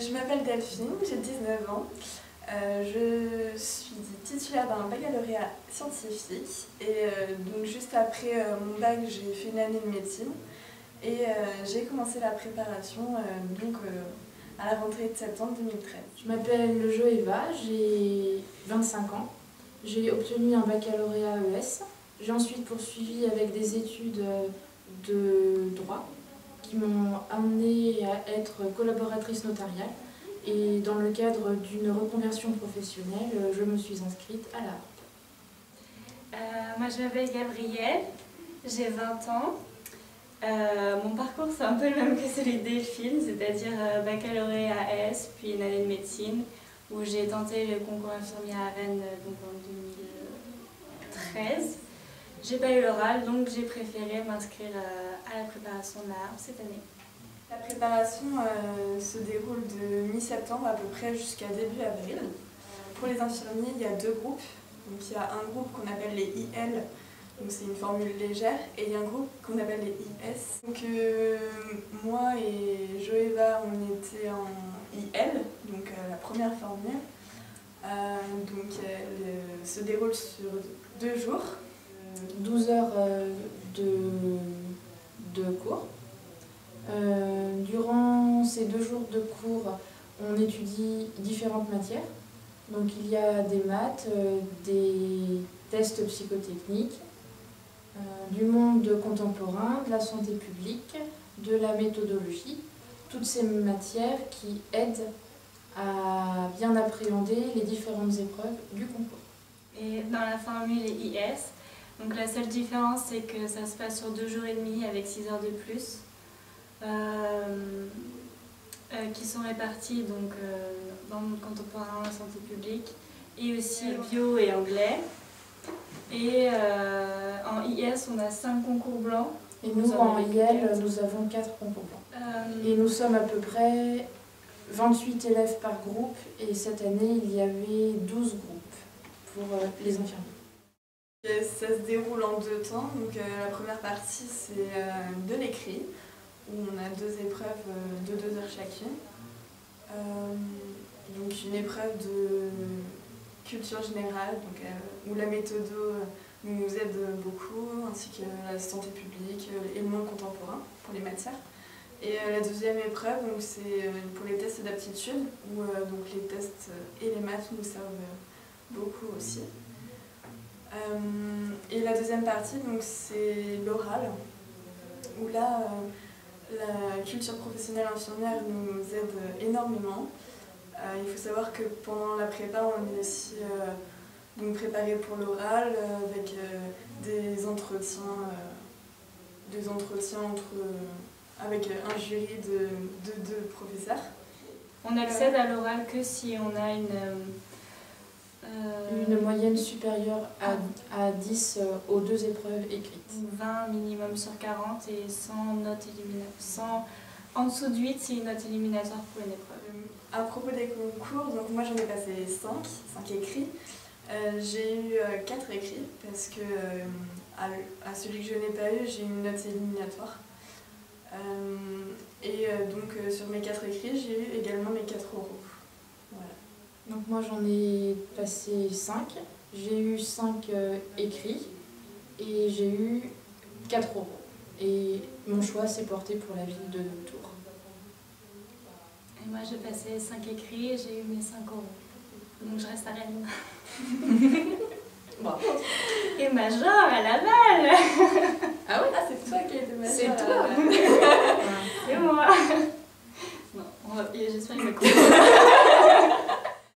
Je m'appelle Delphine, j'ai 19 ans. Je suis titulaire d'un baccalauréat scientifique et donc juste après mon bac, j'ai fait une année de médecine et j'ai commencé la préparation à la rentrée de septembre 2013. Je m'appelle Joëva, j'ai 25 ans. J'ai obtenu un baccalauréat ES. J'ai ensuite poursuivi avec des études de droit qui m'ont amenée à être collaboratrice notariale. Et dans le cadre d'une reconversion professionnelle, je me suis inscrite à la HARP. Moi je m'appelle Gabrielle, j'ai 20 ans. Mon parcours c'est un peu le même que celui de Delphine, c'est-à-dire baccalauréat AS puis une année de médecine où j'ai tenté le concours infirmier à Rennes donc en 2013. J'ai pas eu l'oral donc j'ai préféré m'inscrire à la préparation de la HARP cette année. La préparation se déroule de mi-septembre à peu près jusqu'à début avril. Pour les infirmiers, il y a deux groupes. Donc, il y a un groupe qu'on appelle les IL, donc c'est une formule légère, et il y a un groupe qu'on appelle les IS. Donc, moi et Joëva, on était en IL, donc la première formule. Donc elle se déroule sur 2 jours. 12 heures de cours. Durant ces 2 jours de cours, on étudie différentes matières. Donc il y a des maths, des tests psychotechniques, du monde contemporain, de la santé publique, de la méthodologie. Toutes ces matières qui aident à bien appréhender les différentes épreuves du concours. Et dans la formule IS, donc la seule différence c'est que ça se passe sur 2 jours et demi avec 6 heures de plus. Qui sont répartis donc, dans le monde contemporain, la santé publique, et aussi bio et anglais. Et en IS, on a 5 concours blancs. Et nous, en IL, nous avons 4 concours blancs. Et nous sommes à peu près 28 élèves par groupe, et cette année, il y avait 12 groupes pour les infirmiers. Ça se déroule en 2 temps. Donc, la première partie, c'est de l'écrit, où on a 2 épreuves de 2 heures chacune. Donc une épreuve de culture générale, donc, où la méthode nous aide beaucoup, ainsi que la santé publique et le monde contemporain pour les matières. Et la deuxième épreuve, c'est pour les tests d'aptitude, où donc les tests et les maths nous servent beaucoup aussi. Et la deuxième partie, c'est l'oral, où là, la culture professionnelle infirmière nous aide énormément. Il faut savoir que pendant la prépa, on est aussi préparé pour l'oral avec des entretiens avec un jury de 2 professeurs. On accède à l'oral que si on a une moyenne supérieure à 10 aux 2 épreuves écrites. 20 minimum sur 40 et 100 notes éliminatoires. En dessous de 8, c'est une note éliminatoire pour une épreuve. À propos des concours, donc moi j'en ai passé 5 écrits. J'ai eu 4 écrits parce que à celui que je n'ai pas eu, j'ai eu une note éliminatoire. Donc sur mes 4 écrits, j'ai eu également mes 4 oraux. Voilà. Donc moi j'en ai passé 5, j'ai eu 5 écrits et j'ai eu 4 oraux. Et mon choix s'est porté pour la ville de Tours. Et moi j'ai passé 5 écrits et j'ai eu mes 5 oraux. Donc je reste à Rennes. Bon. Et major à Laval. Ah oui, c'est toi qui as été major. C'est toi. C'est moi. Non, j'espère qu'il va comprendre.